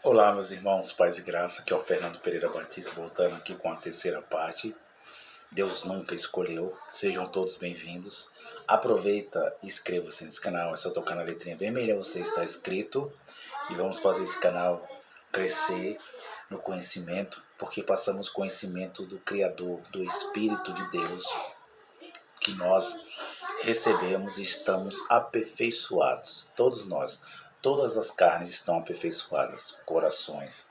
Olá, meus irmãos, paz e graça, aqui é o Fernando Pereira Batista, voltando aqui com a terceira parte. Deus nunca escolheu, sejam todos bem-vindos. Aproveita e inscreva-se nesse canal, é só tocar na letrinha vermelha, você está inscrito. E vamos fazer esse canal crescer no conhecimento, porque passamos conhecimento do Criador, do Espírito de Deus, que nós recebemos e estamos aperfeiçoados, todos nós. Todas as carnes estão aperfeiçoadas, corações.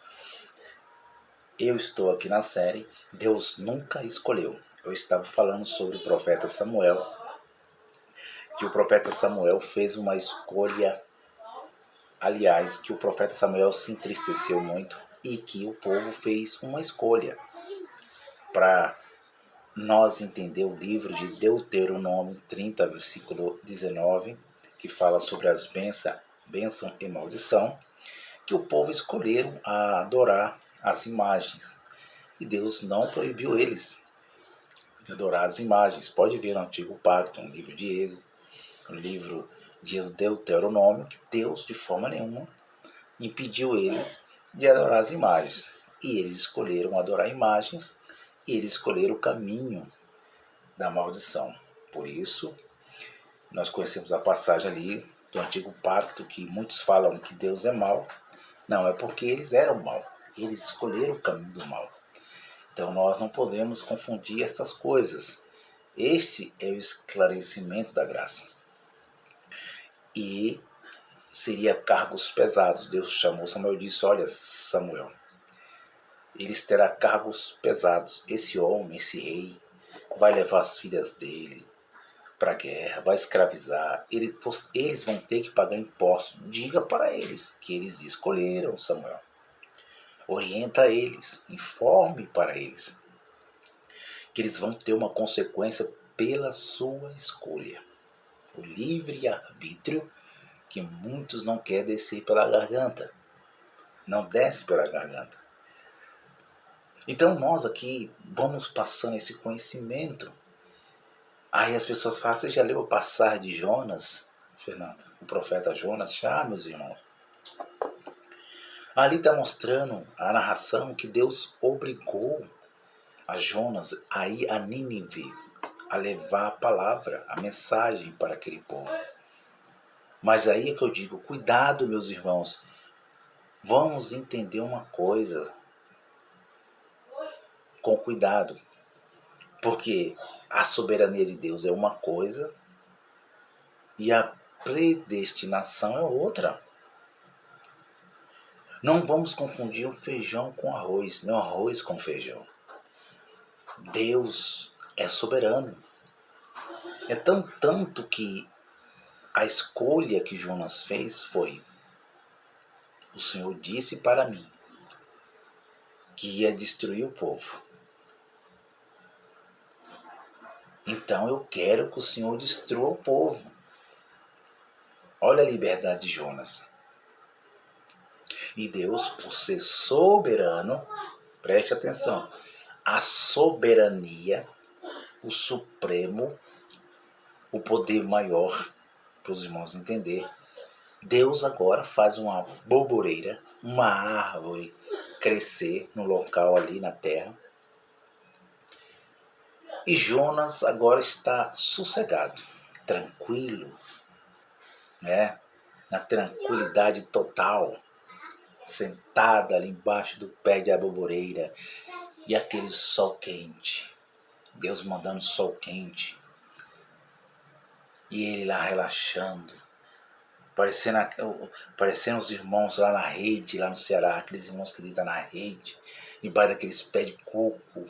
Eu estou aqui na série Deus Nunca Escolheu. Eu estava falando sobre o profeta Samuel, que o profeta Samuel fez uma escolha, aliás, que o profeta Samuel se entristeceu muito e que o povo fez uma escolha. Para nós entender o livro de Deuteronômio 30, versículo 19, que fala sobre as bênção e maldição, que o povo escolheram a adorar as imagens. E Deus não proibiu eles de adorar as imagens. Pode ver no Antigo Pacto, no livro de Êxodo, no livro de Deuteronômio, que Deus de forma nenhuma impediu eles de adorar as imagens. E eles escolheram adorar imagens, e eles escolheram o caminho da maldição. Por isso, nós conhecemos a passagem ali do Antigo Pacto, que muitos falam que Deus é mau. Não, é porque eles eram mau. Eles escolheram o caminho do mal. Então nós não podemos confundir estas coisas. Este é o esclarecimento da graça. E seria cargos pesados. Deus chamou Samuel e disse: olha, Samuel, eles terá cargos pesados. Esse homem, esse rei, vai levar as filhas dele para a guerra, vai escravizar. Eles vão ter que pagar impostos. Diga para eles que eles escolheram Samuel. Orienta eles, informe para eles que eles vão ter uma consequência pela sua escolha. O livre-arbítrio que muitos não querem descer pela garganta. Não desce pela garganta. Então nós aqui vamos passando esse conhecimento. Aí as pessoas falam: você já leu a passagem de Jonas, Fernando? O profeta Jonas? Já, meus irmãos. Ali está mostrando a narração que Deus obrigou a Jonas a ir a Nínive, a levar a palavra, a mensagem para aquele povo. Mas aí é que eu digo: cuidado, meus irmãos, vamos entender uma coisa com cuidado, porque a soberania de Deus é uma coisa e a predestinação é outra. Não vamos confundir o feijão com arroz, nem o arroz com feijão. Deus é soberano. É tanto que a escolha que Jonas fez foi: o Senhor disse para mim que ia destruir o povo. Então eu quero que o Senhor destrua o povo. Olha a liberdade de Jonas. E Deus, por ser soberano, preste atenção, a soberania, o supremo, o poder maior, para os irmãos entenderem, Deus agora faz uma boboreira, uma árvore crescer no local ali na terra. E Jonas agora está sossegado, tranquilo, né? Na tranquilidade total, sentado ali embaixo do pé de aboboreira, e aquele sol quente, Deus mandando sol quente, e ele lá relaxando, parecendo os irmãos lá na rede, lá no Ceará, aqueles irmãos que deitam na rede, embaixo daqueles pés de coco,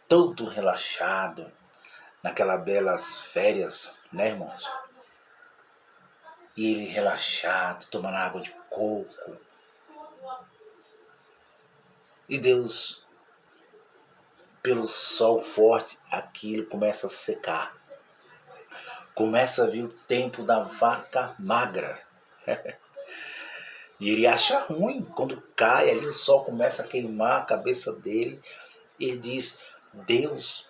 todo relaxado, naquelas belas férias, né, irmãos? E ele relaxado, tomando água de coco. E Deus, pelo sol forte, aquilo começa a secar. Começa a vir o tempo da vaca magra. E ele acha ruim. Quando cai ali, o sol começa a queimar a cabeça dele. Ele diz: Deus,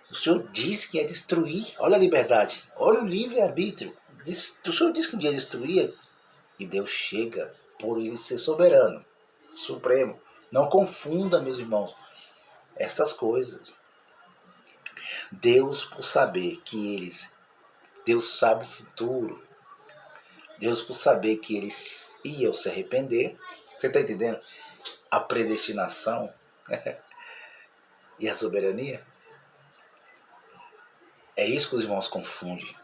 o Senhor disse que ia destruir. Olha a liberdade, olha o livre-arbítrio. O Senhor disse que ia destruir. E Deus chega por ele ser soberano. supremo. Não confunda, meus irmãos, estas coisas. Deus, por saber que Deus sabe o futuro, Deus, por saber que eles iam se arrepender, você está entendendo? A predestinação e a soberania. É isso que os irmãos confundem.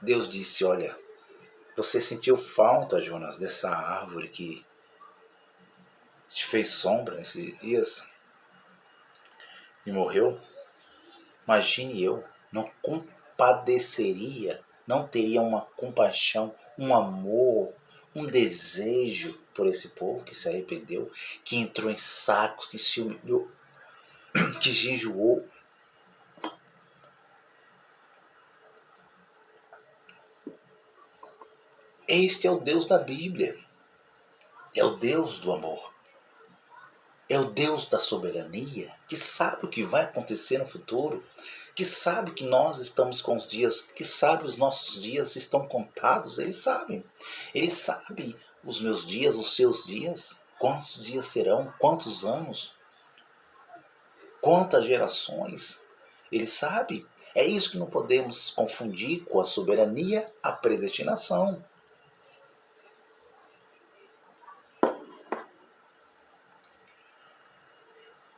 Deus disse, olha, você sentiu falta, Jonas, dessa árvore que te fez sombra nesses dias e morreu? Imagine eu, não compadeceria, não teria uma compaixão, um amor, um desejo por esse povo que se arrependeu, que entrou em sacos, que se humilhou, que jejuou. Este é o Deus da Bíblia, é o Deus do amor, é o Deus da soberania, que sabe o que vai acontecer no futuro, que sabe que nós estamos com os dias, que sabe os nossos dias estão contados. Ele sabe os meus dias, os seus dias, quantos dias serão, quantos anos, quantas gerações. Ele sabe. É isso que não podemos confundir com a soberania, a predestinação.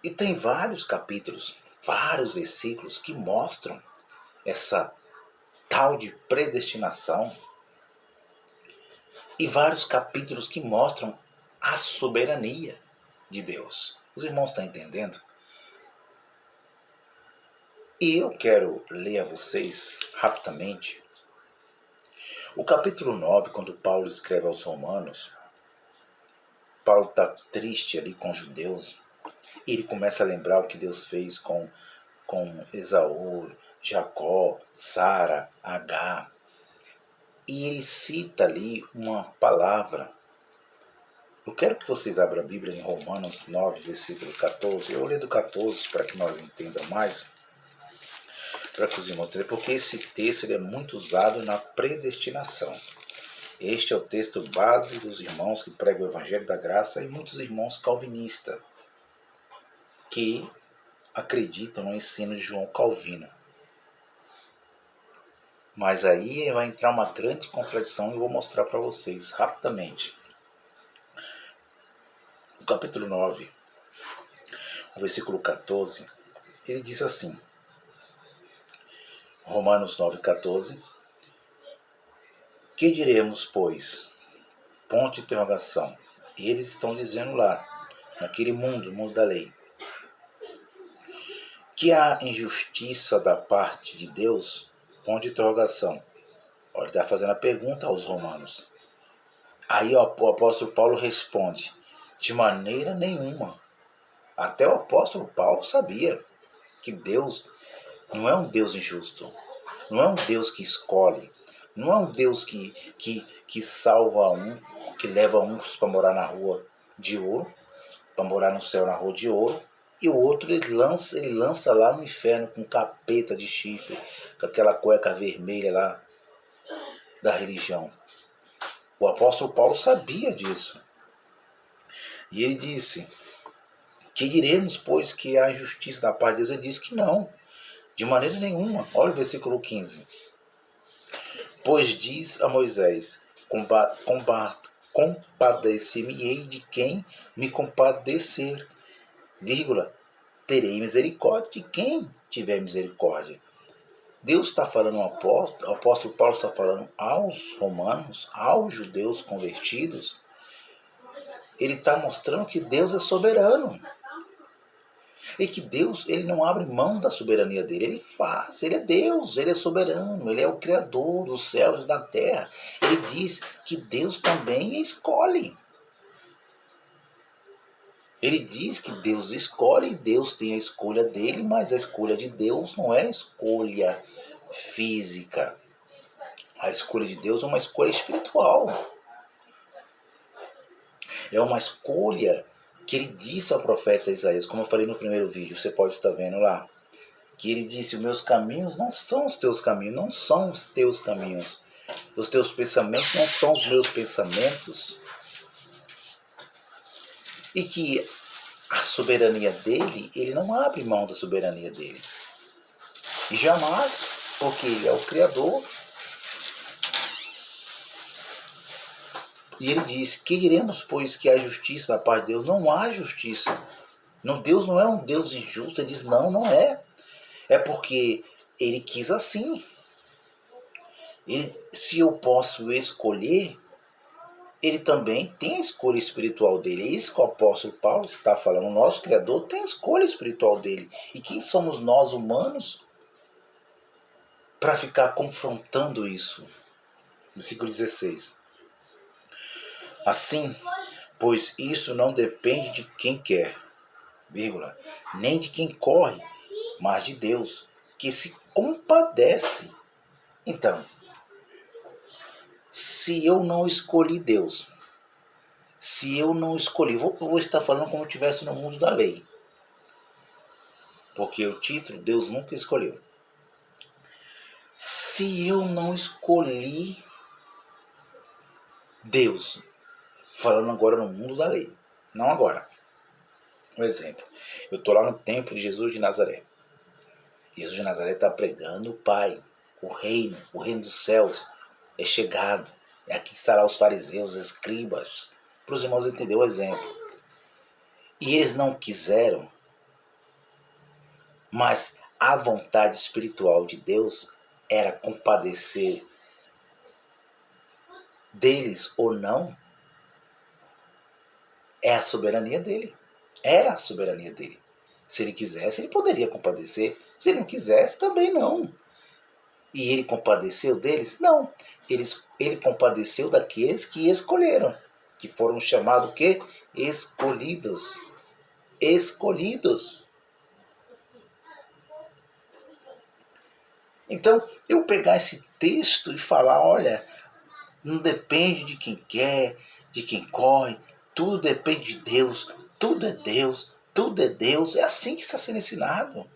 E tem vários capítulos, vários versículos que mostram essa tal de predestinação. E vários capítulos que mostram a soberania de Deus. Os irmãos estão entendendo? E eu quero ler a vocês rapidamente o capítulo 9, quando Paulo escreve aos Romanos. Paulo está triste ali com os judeus. E ele começa a lembrar o que Deus fez com Esaú, Jacó, Sara, Agar. E ele cita ali uma palavra. Eu quero que vocês abram a Bíblia em Romanos 9, versículo 14. Eu leio do 14 para que nós entendamos mais, para que os irmãos entendam, porque esse texto ele é muito usado na predestinação. Este é o texto base dos irmãos que pregam o Evangelho da Graça e muitos irmãos calvinistas que acreditam no ensino de João Calvino. Mas aí vai entrar uma grande contradição e eu vou mostrar para vocês rapidamente. No capítulo 9, o versículo 14, ele diz assim, Romanos 9, 14, que diremos, pois? Ponto de interrogação. Eles estão dizendo lá, naquele mundo da lei, que há injustiça da parte de Deus? Ponto de interrogação. Ele está fazendo a pergunta aos romanos. Aí o apóstolo Paulo responde, de maneira nenhuma. Até o apóstolo Paulo sabia que Deus não é um Deus injusto, não é um Deus que escolhe, não é um Deus que salva um, que leva uns para morar na rua de ouro, para morar no céu na rua de ouro, e o outro ele lança lá no inferno com capeta de chifre, com aquela cueca vermelha lá da religião. O apóstolo Paulo sabia disso. E ele disse, que diremos, pois, que há injustiça da parte de Deus? Ele disse que não, de maneira nenhuma. Olha o versículo 15. Pois diz a Moisés, compadecer-me-ei de quem me compadecer, vírgula, terei misericórdia de quem tiver misericórdia. Deus está falando, o apóstolo Paulo está falando aos romanos, aos judeus convertidos. Ele está mostrando que Deus é soberano. E que Deus ele não abre mão da soberania dele. Ele faz, ele é Deus, ele é soberano, ele é o Criador dos céus e da terra. Ele diz que Deus também escolhe. Ele diz que Deus escolhe e Deus tem a escolha dele, mas a escolha de Deus não é escolha física. A escolha de Deus é uma escolha espiritual. É uma escolha que ele disse ao profeta Isaías, como eu falei no primeiro vídeo, você pode estar vendo lá, que ele disse, os meus caminhos não são os teus caminhos, não são os teus caminhos. Os teus pensamentos não são os meus pensamentos. E que a soberania dele, ele não abre mão da soberania dele. E jamais, porque ele é o Criador. E ele diz, que iremos, pois, que há justiça da parte de Deus? Não há justiça. Não, Deus não é um Deus injusto. Ele diz, não, não é. É porque ele quis assim. Se eu posso escolher, ele também tem a escolha espiritual dele. É isso que o apóstolo Paulo está falando. O nosso Criador tem a escolha espiritual dele. E quem somos nós, humanos, para ficar confrontando isso? Versículo 16. Assim, pois isso não depende de quem quer, vírgula, nem de quem corre, mas de Deus, que se compadece. Então, se eu não escolhi Deus, se eu não escolhi, eu vou estar falando como se eu estivesse no mundo da lei, porque o título Deus nunca escolheu. Se eu não escolhi Deus, falando agora no mundo da lei, não agora. Um exemplo, eu estou lá no templo de Jesus de Nazaré. Jesus de Nazaré está pregando o Pai, o reino dos céus é chegado. É aqui que estará os fariseus, os escribas, para os irmãos entenderem o exemplo. E eles não quiseram, mas a vontade espiritual de Deus era compadecer deles ou não, é a soberania dele. Era a soberania dele. Se ele quisesse, ele poderia compadecer. Se ele não quisesse, também não. E ele compadeceu deles? Não. Ele compadeceu daqueles que escolheram. Que foram chamados o quê? Escolhidos. Escolhidos. Então, eu pegar esse texto e falar, olha, não depende de quem quer, de quem corre, tudo depende de Deus, tudo é Deus, tudo é Deus. É assim que está sendo ensinado.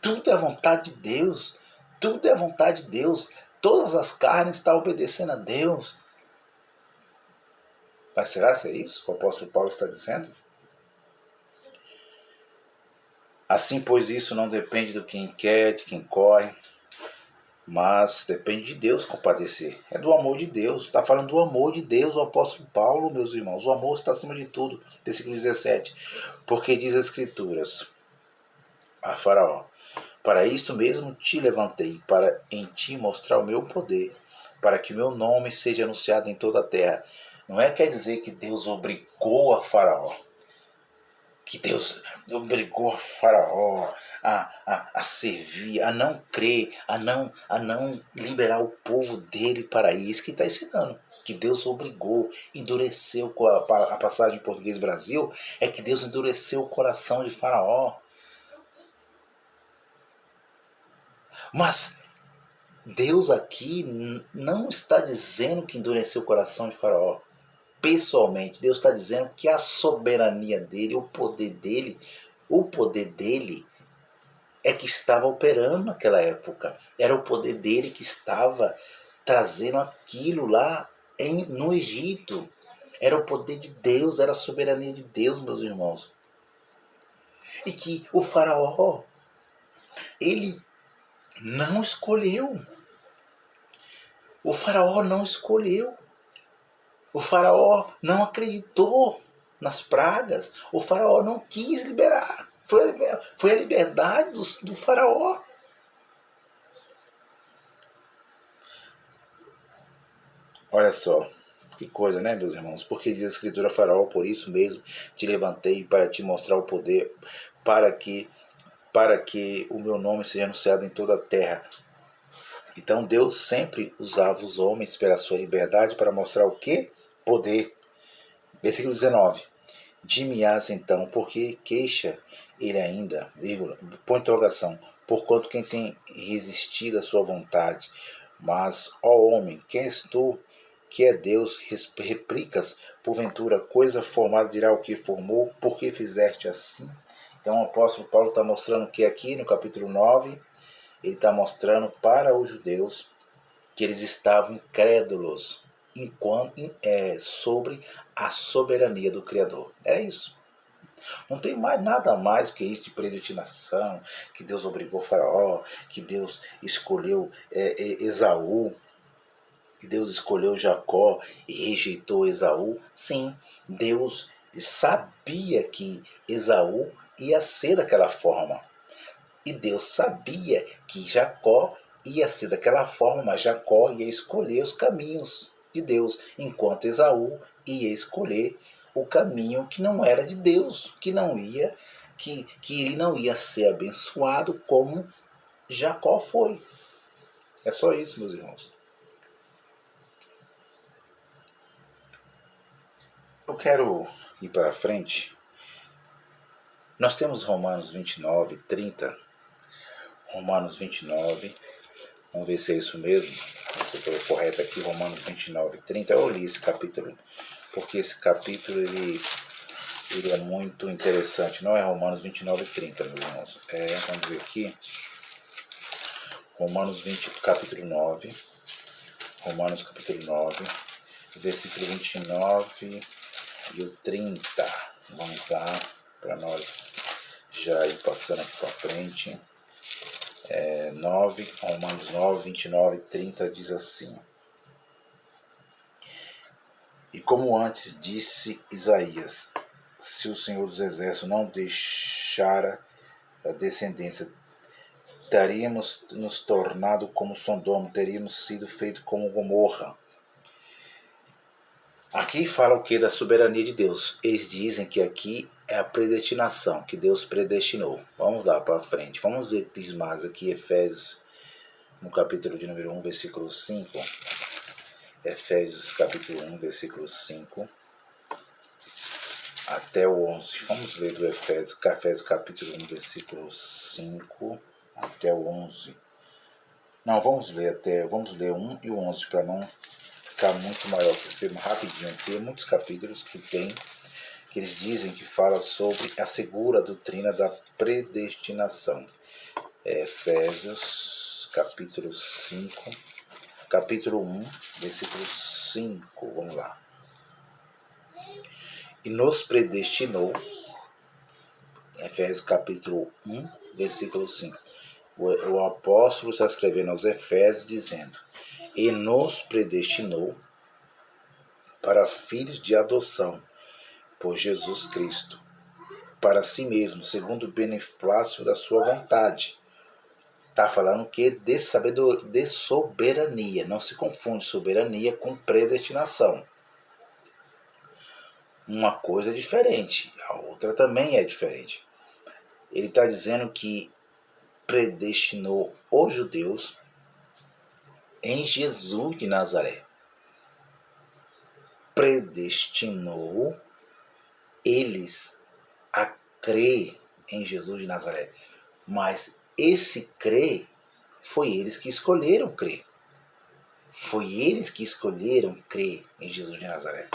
Tudo é vontade de Deus, tudo é vontade de Deus. Todas as carnes estão obedecendo a Deus. Mas será que é isso que o apóstolo Paulo está dizendo? Assim, pois, isso não depende de quem quer, de quem corre, mas depende de Deus compadecer. É do amor de Deus. Está falando do amor de Deus, o apóstolo Paulo, meus irmãos. O amor está acima de tudo. Versículo 17. Porque diz as Escrituras a Faraó: para isto mesmo te levantei, para em ti mostrar o meu poder, para que o meu nome seja anunciado em toda a terra. Não quer dizer que Deus obrigou a Faraó, que Deus obrigou a Faraó a servir, a não crer, a não liberar o povo dele para isso que está ensinando. Que Deus obrigou, endureceu, com a passagem em português Brasil, é que Deus endureceu o coração de Faraó. Mas Deus aqui não está dizendo que endureceu o coração de Faraó. Pessoalmente, Deus está dizendo que a soberania dele, o poder dele é que estava operando naquela época. Era o poder dele que estava trazendo aquilo lá no Egito. Era o poder de Deus, era a soberania de Deus, meus irmãos. E que o Faraó, ele não escolheu. O Faraó não escolheu. O Faraó não acreditou nas pragas. O Faraó não quis liberar. Foi a liberdade do Faraó. Olha só, que coisa, né, meus irmãos? Porque diz a Escritura: Faraó, por isso mesmo te levantei para te mostrar o poder, para que o meu nome seja anunciado em toda a terra. Então Deus sempre usava os homens pela sua liberdade para mostrar o quê? Poder. Versículo 19. Dir-me-ás então, porque queixa ele ainda, vírgula, põe interrogação, porquanto quem tem resistido à sua vontade. Mas, ó homem, quem és tu, que é Deus, replicas, porventura, coisa formada dirá o que formou, por que fizeste assim? Então o apóstolo Paulo está mostrando que aqui no capítulo 9, ele está mostrando para os judeus que eles estavam incrédulos. sobre a soberania do Criador. É isso. Não tem mais nada mais que isso de predestinação, que Deus obrigou o Faraó, que Deus escolheu Esaú, que Deus escolheu Jacó e rejeitou Esaú. Sim, Deus sabia que Esaú ia ser daquela forma. E Deus sabia que Jacó ia ser daquela forma, mas Jacó ia escolher os caminhos de Deus, enquanto Esaú ia escolher o caminho que não era de Deus, que ele não ia ser abençoado como Jacó foi. É só isso, meus irmãos. Eu quero ir para frente. Nós temos Romanos 29, 30. Romanos 29. Vamos ver se é isso mesmo. Se eu estou correto aqui, Romanos 29, 30. Eu li esse capítulo, porque esse capítulo ele é muito interessante. Não é Romanos 29, 30, meus irmãos. Vamos ver aqui. Romanos 20, capítulo 9. Romanos capítulo 9, versículo 29 e o 30. Vamos lá, para nós já ir passando aqui para frente. 9, Romanos 9, 29 e 30 diz assim: E como antes disse Isaías, se o Senhor dos Exércitos não deixara a descendência, teríamos nos tornado como Sodoma, teríamos sido feito como Gomorra. Aqui fala o que? Da soberania de Deus. Eles dizem que aqui é a predestinação, que Deus predestinou. Vamos lá para frente. Vamos ver o que diz mais aqui, Efésios, no capítulo de número 1, versículo 5. Efésios, capítulo 1, versículo 5 até o 11. Vamos ler do Efésios, capítulo 1, versículo 5 até o 11. Não, vamos ler 1 e o 11 para não ficar muito maior, que ser rapidinho. Tem muitos capítulos que eles dizem que fala sobre a segura doutrina da predestinação. Efésios, capítulo 5, capítulo 1, versículo 5, vamos lá. E nos predestinou, Efésios capítulo 1, versículo 5. O apóstolo está escrevendo aos Efésios dizendo: E nos predestinou para filhos de adoção, por Jesus Cristo, para si mesmo, segundo o beneplácito da sua vontade. Está falando que de soberania. Não se confunde soberania com predestinação. Uma coisa é diferente, a outra também é diferente. Ele está dizendo que predestinou os judeus em Jesus de Nazaré. Predestinou eles a crer em Jesus de Nazaré. Mas esse crer, foi eles que escolheram crer. Foi eles que escolheram crer em Jesus de Nazaré.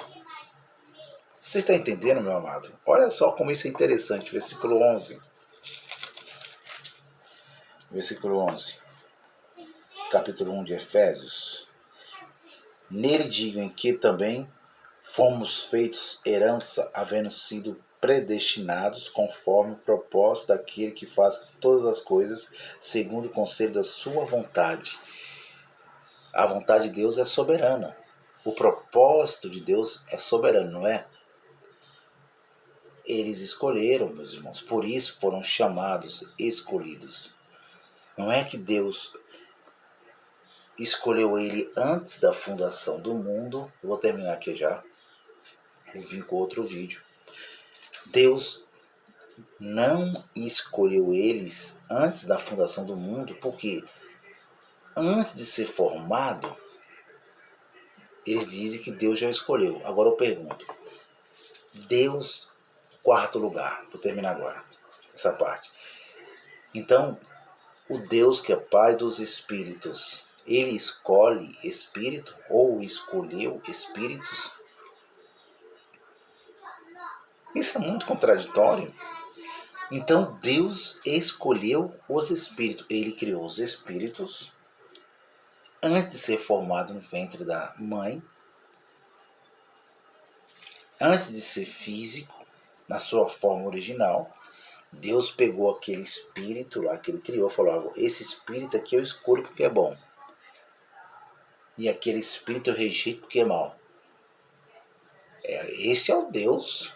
Você está entendendo, meu amado? Olha só como isso é interessante. Versículo 11. Versículo 11. Capítulo 1 de Efésios. Nele digam que também fomos feitos herança, havendo sido predestinados conforme o propósito daquele que faz todas as coisas segundo o conselho da sua vontade. A vontade de Deus é soberana. O propósito de Deus é soberano, não é? Eles escolheram, meus irmãos, por isso foram chamados escolhidos. Não é que Deus escolheu ele antes da fundação do mundo. Eu vou terminar aqui já. Eu vim com outro vídeo. Deus não escolheu eles antes da fundação do mundo, porque antes de ser formado, eles dizem que Deus já escolheu. Agora eu pergunto, Deus, quarto lugar, vou terminar agora essa parte. Então, o Deus que é Pai dos Espíritos, ele escolhe espírito ou escolheu espíritos? Isso é muito contraditório. Então Deus escolheu os espíritos. Ele criou os espíritos antes de ser formado no ventre da mãe. Antes de ser físico, na sua forma original, Deus pegou aquele espírito lá que ele criou e falou: esse espírito aqui eu escolho porque é bom. E aquele espírito eu rejeito porque é mau. Este é o Deus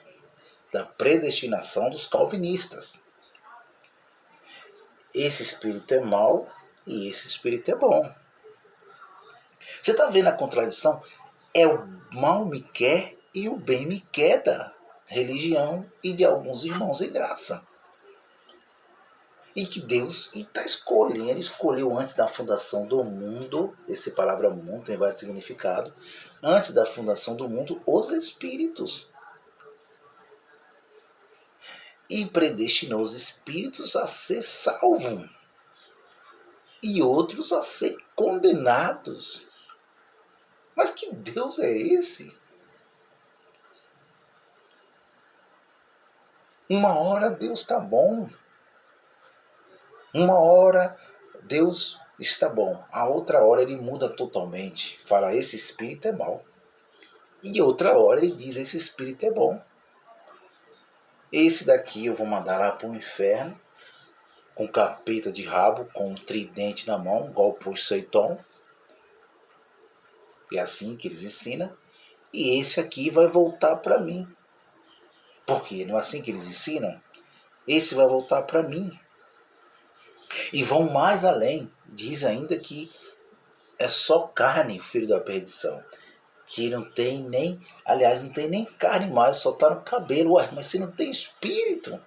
da predestinação dos calvinistas. Esse espírito é mau e esse espírito é bom. Você está vendo a contradição? É o mal me quer e o bem me quer da religião e de alguns irmãos em graça. E que Deus está escolhendo, ele escolheu antes da fundação do mundo, essa palavra mundo tem vários significados, antes da fundação do mundo, os espíritos. E predestinou os espíritos a ser salvos e outros a ser condenados. Mas que Deus é esse? Uma hora Deus está bom. Uma hora Deus está bom. A outra hora ele muda totalmente. Fala, esse espírito é mau. E outra hora ele diz, esse espírito é bom. Esse daqui eu vou mandar lá para o inferno, com capeta de rabo, com um tridente na mão, igual o Poseidon. É assim que eles ensinam. E esse aqui vai voltar para mim. Por quê? Não é assim que eles ensinam? Esse vai voltar para mim. E vão mais além. Diz ainda que é só carne, filho da perdição. Que não tem nem, aliás, não tem nem carne mais, só está no cabelo. Ué, mas você não tem espírito?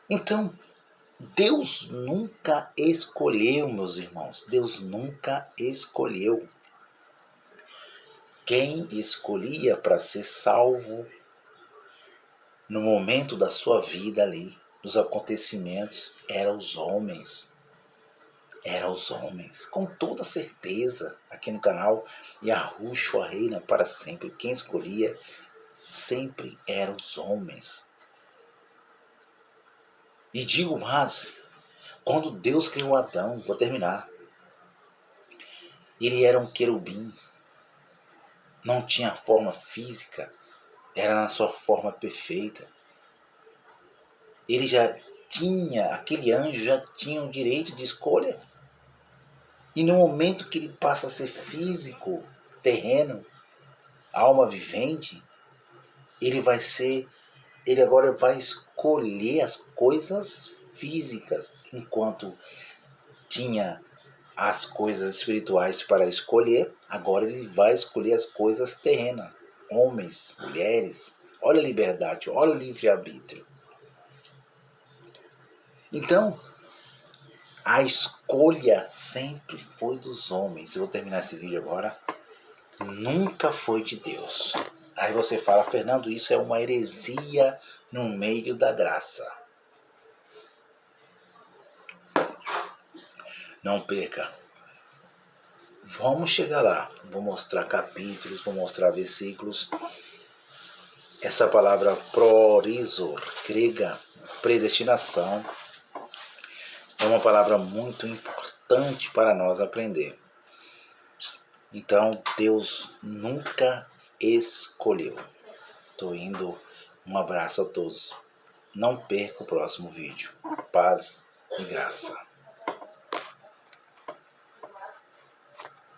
Então, Deus nunca escolheu, meus irmãos. Deus nunca escolheu. Quem escolhia para ser salvo no momento da sua vida ali, dos acontecimentos, eram os homens. Eram os homens, com toda certeza. Aqui no canal Yahushua reina para sempre. Quem escolhia sempre eram os homens. E digo mais, quando Deus criou Adão, vou terminar, ele era um querubim, não tinha forma física, era na sua forma perfeita. Ele já tinha, aquele anjo já tinha o direito de escolha. E no momento que ele passa a ser físico, terreno, alma vivente, ele agora vai escolher as coisas físicas, enquanto tinha as coisas espirituais para escolher, agora ele vai escolher as coisas terrenas, homens, mulheres. Olha a liberdade, olha o livre-arbítrio. Então, a escolha sempre foi dos homens. Eu vou terminar esse vídeo agora. Nunca foi de Deus. Aí você fala, Fernando, isso é uma heresia no meio da graça. Não perca. Vamos chegar lá. Vou mostrar capítulos, vou mostrar versículos. Essa palavra prorizor, grega, predestinação, é uma palavra muito importante para nós aprender. Então, Deus nunca escolheu. Estou indo. Um abraço a todos. Não perca o próximo vídeo. Paz e graça.